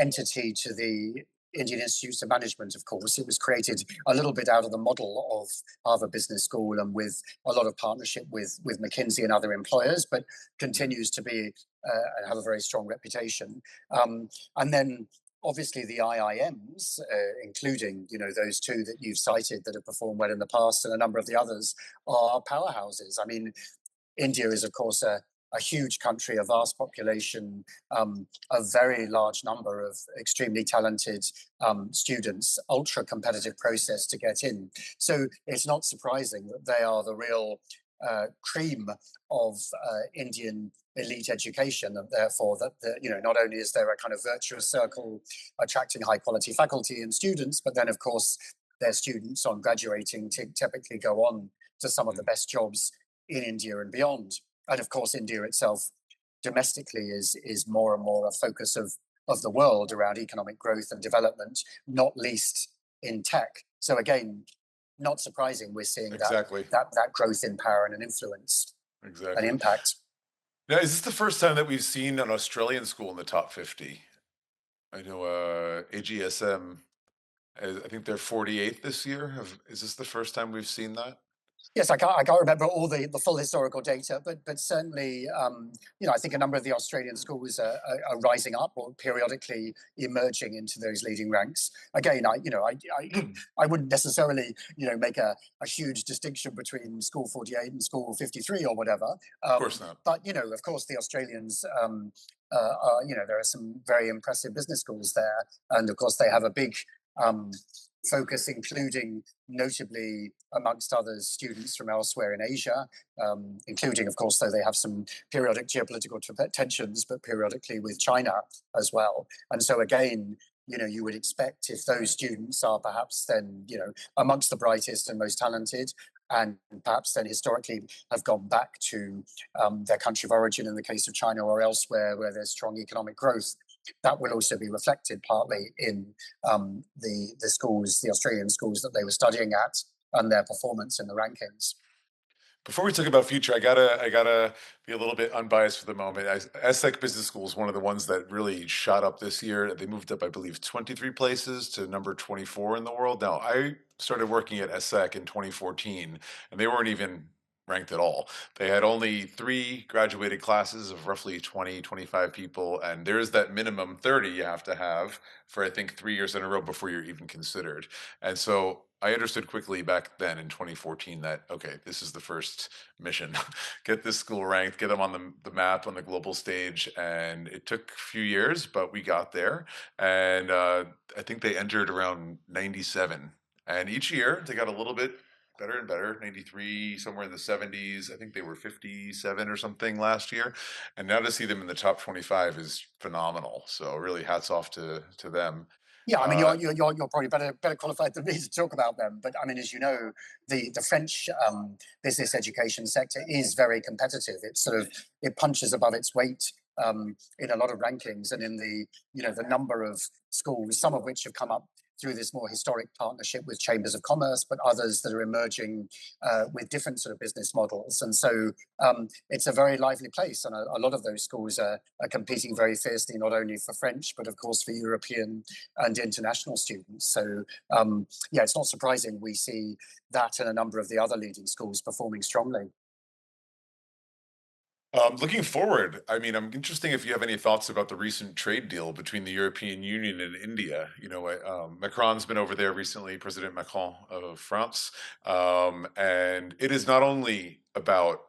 entity to the Indian Institutes of Management, of course. It was created a little bit out of the model of Harvard Business School and with a lot of partnership with McKinsey and other employers, but continues to be and have a very strong reputation. And then obviously the IIMs, including those two that you've cited that have performed well in the past, and a number of the others are powerhouses. I mean, India is, of course, a huge country, a vast population, a very large number of extremely talented students, ultra competitive process to get in. So it's not surprising that they are the real cream of Indian elite education, and therefore that not only is there a kind of virtuous circle attracting high quality faculty and students, but then of course their students on graduating typically go on to some of the best jobs in India and beyond. And of course, India itself domestically is more and more a focus of the world around economic growth and development, not least in tech. So again, not surprising we're seeing Exactly. that growth in power and an influence and Exactly. impact. Now, is this the first time that we've seen an Australian school in the top 50? I know AGSM, I think they're 48th this year. Is this the first time we've seen that? Yes, I can't remember all the full historical data, but certainly, I think a number of the Australian schools are rising up or periodically emerging into those leading ranks. Again, I wouldn't necessarily, make a huge distinction between School 48 and School 53 or whatever. Of course not. But of course, the Australians. There are some very impressive business schools there, and of course, they have a big focus, including notably, amongst others, students from elsewhere in Asia, including, of course, though they have some periodic geopolitical tensions, but periodically with China as well. And so, again, you would expect if those students are perhaps then, amongst the brightest and most talented, and perhaps then historically have gone back to their country of origin in the case of China or elsewhere where there's strong economic growth, that will also be reflected partly in the schools, the Australian schools that they were studying at, and their performance in the rankings. Before we talk about future, I gotta be a little bit unbiased for the moment. ESSEC Business School is one of the ones that really shot up this year. They moved up, I believe, 23 places to number 24 in the world. Now, I started working at ESSEC in 2014, and they weren't even ranked at all. They had only three graduated classes of roughly 20, 25 people, and there's that minimum 30 you have to have for, I think, 3 years in a row before you're even considered. And so I understood quickly back then in 2014 that, okay, this is the first mission. Get this school ranked, get them on the map on the global stage. And it took a few years, but we got there. And I think they entered around 97. And each year they got a little bit better and better. 93, somewhere in the 70s. I think they were 57 or something last year. And now to see them in the top 25 is phenomenal. So really hats off to them. Yeah, I mean, Uh, you're probably better qualified than me to talk about them. But I mean, as you know, the French business education sector is very competitive. It punches above its weight in a lot of rankings, and in the number of schools, some of which have come up through this more historic partnership with chambers of commerce, but others that are emerging with different sort of business models. And so it's a very lively place, and a lot of those schools are competing very fiercely, not only for French, but of course for European and international students. So yeah, it's not surprising we see that and a number of the other leading schools performing strongly. Looking forward, I mean, I'm interesting if you have any thoughts about the recent trade deal between the European Union and India. Macron's been over there recently, President Macron of France, and it is not only about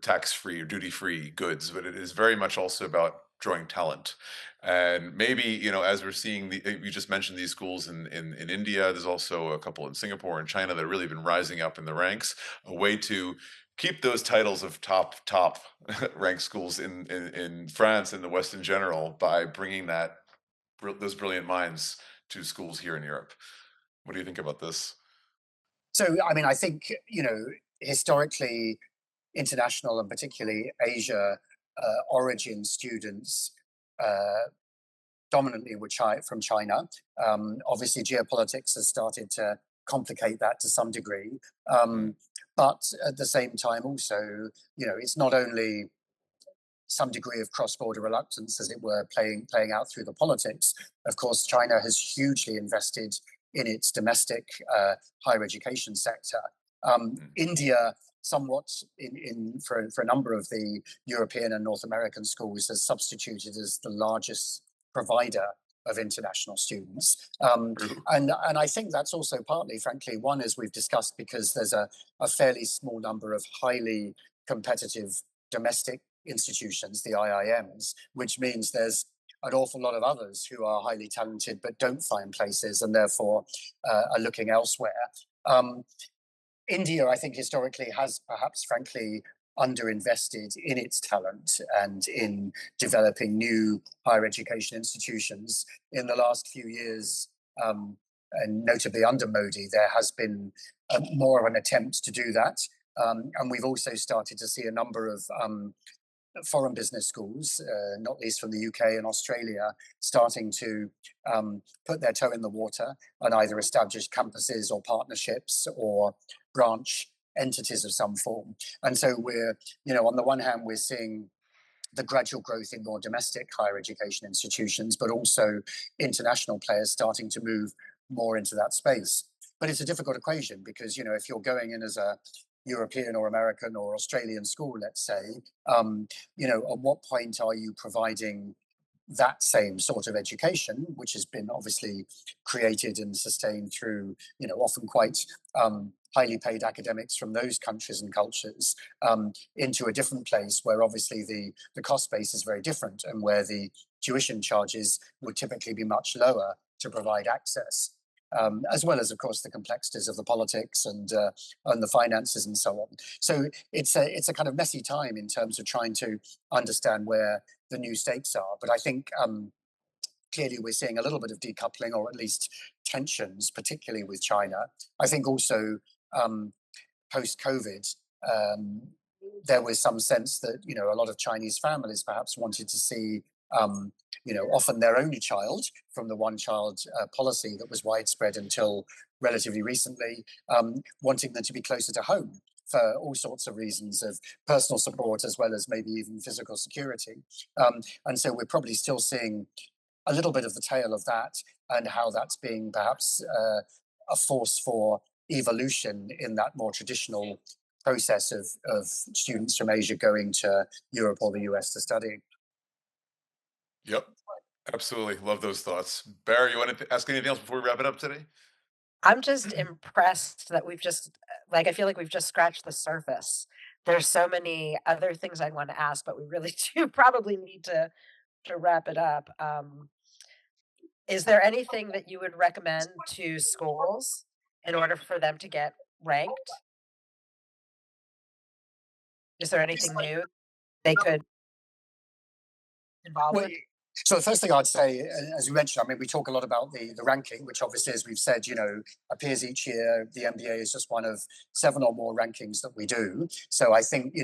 tax-free or duty-free goods, but it is very much also about drawing talent. And maybe, as we're seeing you just mentioned these schools in India, there's also a couple in Singapore and China that have really been rising up in the ranks, a way to keep those titles of top ranked schools in France and the West in general by bringing those brilliant minds to schools here in Europe. What do you think about this? So, I mean, I think, historically, international and particularly Asia origin students uh, dominantly were from China. Obviously, geopolitics has started to complicate that to some degree. Mm, Um, but at the same time, also, it's not only some degree of cross-border reluctance, as it were, playing out through the politics. Of course, China has hugely invested in its domestic higher education sector. mm. India, somewhat for a number of the European and North American schools, has substituted as the largest provider of international students. True. And I think that's also partly, frankly, one, as we've discussed, because there's a fairly small number of highly competitive domestic institutions, the IIMs, which means there's an awful lot of others who are highly talented but don't find places and therefore are looking elsewhere. Um, India, I think, historically has perhaps, frankly, underinvested in its talent and in developing new higher education institutions. In the last few years, and notably under Modi, there has been more of an attempt to do that. And we've also started to see a number of foreign business schools, not least from the UK and Australia, starting to put their toe in the water and either establish campuses or partnerships or branch entities of some form. And so we're, on the one hand, we're seeing the gradual growth in more domestic higher education institutions, but also international players starting to move more into that space. But it's a difficult equation because, if you're going in as a European or American or Australian school, let's say, at what point are you providing that same sort of education, which has been obviously created and sustained through, often quite highly paid academics from those countries and cultures, into a different place where obviously the cost base is very different and where the tuition charges would typically be much lower to provide access. As well as, of course, the complexities of the politics and the finances and so on. So it's a kind of messy time in terms of trying to understand where the new stakes are. But I think clearly we're seeing a little bit of decoupling or at least tensions, particularly with China. I think also post-COVID, um, there was some sense that a lot of Chinese families perhaps wanted to see often their only child from the one-child policy that was widespread until relatively recently, wanting them to be closer to home for all sorts of reasons of personal support as well as maybe even physical security. And so we're probably still seeing a little bit of the tail of that and how that's being perhaps a force for evolution in that more traditional process of students from Asia going to Europe or the US to study. Yep. Absolutely. Love those thoughts. Barry, you want to ask anything else before we wrap it up today? I'm just impressed that we've just like, I feel like we've just scratched the surface. There's so many other things I want to ask, but we really do probably need to wrap it up. Is there anything that you would recommend to schools in order for them to get ranked? Is there anything new they could involve Well, with? so the first thing I'd say, as you mentioned, I mean, we talk a lot about the ranking, which obviously, as we've said, appears each year. The MBA is just one of 7 or more rankings that we do. So I think,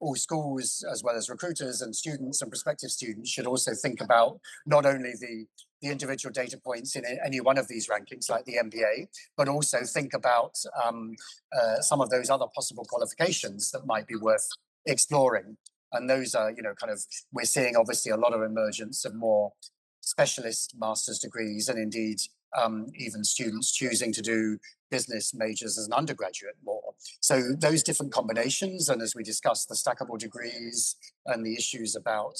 all schools, as well as recruiters and students and prospective students, should also think about not only the individual data points in any one of these rankings, like the MBA, but also think about some of those other possible qualifications that might be worth exploring. And those are, kind of, we're seeing obviously a lot of emergence of more specialist master's degrees and indeed even students choosing to do business majors as an undergraduate more. So those different combinations, and as we discussed, the stackable degrees and the issues about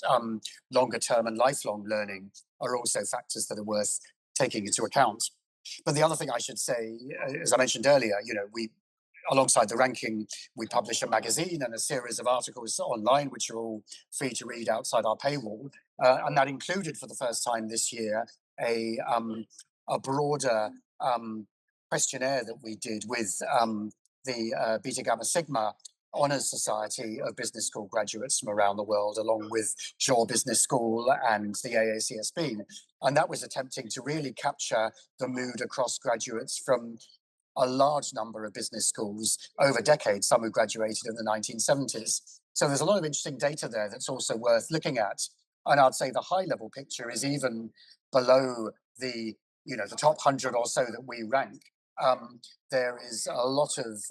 longer term and lifelong learning are also factors that are worth taking into account. But the other thing I should say, as I mentioned earlier, we alongside the ranking, we publish a magazine and a series of articles online, which are all free to read outside our paywall. And that included, for the first time this year, a broader questionnaire that we did with the Beta Gamma Sigma Honours Society of Business School graduates from around the world, along with Shaw Business School and the AACSB. And that was attempting to really capture the mood across graduates from a large number of business schools over decades, some who graduated in the 1970s. So there's a lot of interesting data there that's also worth looking at. And I'd say the high level picture is even below the top 100 or so that we rank. There is a lot of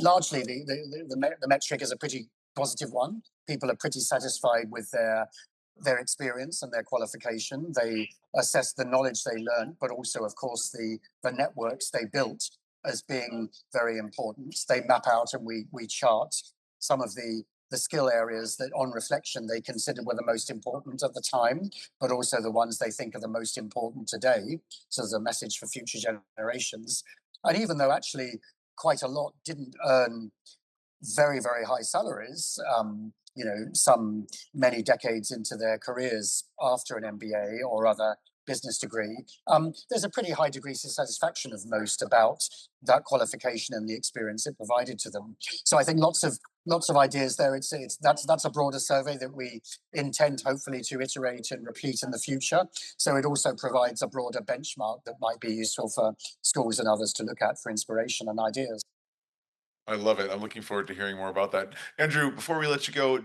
largely the metric is a pretty positive one. People are pretty satisfied with their experience and their qualification. They assess the knowledge they learned, but also, of course, the networks they built as being very important. They map out and we chart some of the skill areas that, on reflection, they considered were the most important at the time, but also the ones they think are the most important today. So there's a message for future generations. And even though actually quite a lot didn't earn very, very high salaries, some many decades into their careers after an MBA or other business degree, there's a pretty high degree of satisfaction of most about that qualification and the experience it provided to them. So I think lots of ideas there. That's a broader survey that we intend hopefully to iterate and repeat in the future. So it also provides a broader benchmark that might be useful for schools and others to look at for inspiration and ideas. I love it. I'm looking forward to hearing more about that. Andrew, before we let you go,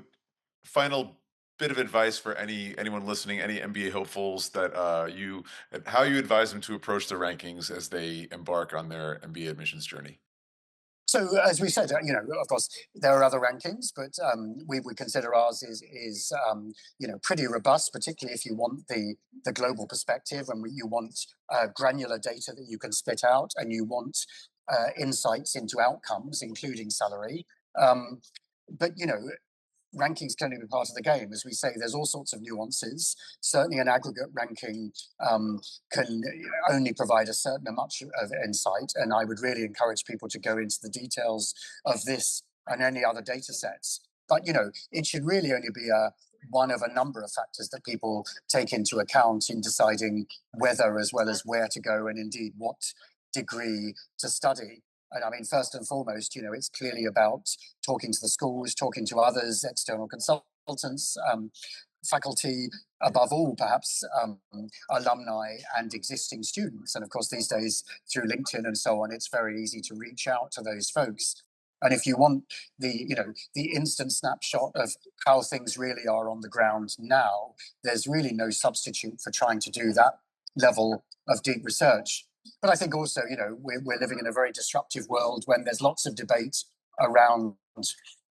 final bit of advice for anyone listening, any MBA hopefuls that how you advise them to approach the rankings as they embark on their MBA admissions journey. So as we said, of course, there are other rankings, but we would consider ours is pretty robust, particularly if you want the global perspective and you want granular data that you can spit out, and you want insights into outcomes, including salary. But rankings can only be part of the game. As we say, there's all sorts of nuances. Certainly an aggregate ranking can only provide a certain amount of insight. And I would really encourage people to go into the details of this and any other data sets. But, it should really only be one of a number of factors that people take into account in deciding whether as well as where to go and indeed what degree to study. And I mean, first and foremost, it's clearly about talking to the schools, talking to others, external consultants, faculty, above all, perhaps alumni and existing students. And of course, these days, through LinkedIn and so on, it's very easy to reach out to those folks. And if you want the instant snapshot of how things really are on the ground now, there's really no substitute for trying to do that level of deep research. But I think also, we're living in a very disruptive world when there's lots of debate around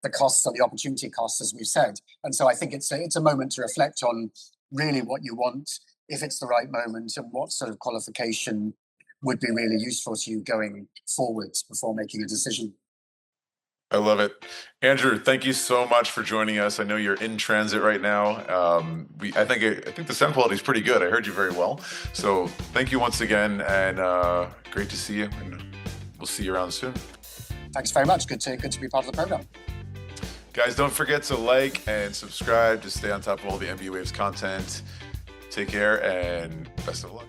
the costs and the opportunity costs, as we've said. And so I think it's a moment to reflect on really what you want, if it's the right moment, and what sort of qualification would be really useful to you going forwards before making a decision. I love it. Andrew, thank you so much for joining us. I know you're in transit right now. I think the sound quality is pretty good. I heard you very well. So thank you once again, and great to see you. And we'll see you around soon. Thanks very much. Good to be part of the program. Guys, don't forget to like and subscribe to stay on top of all the MBA Waves content. Take care and best of luck.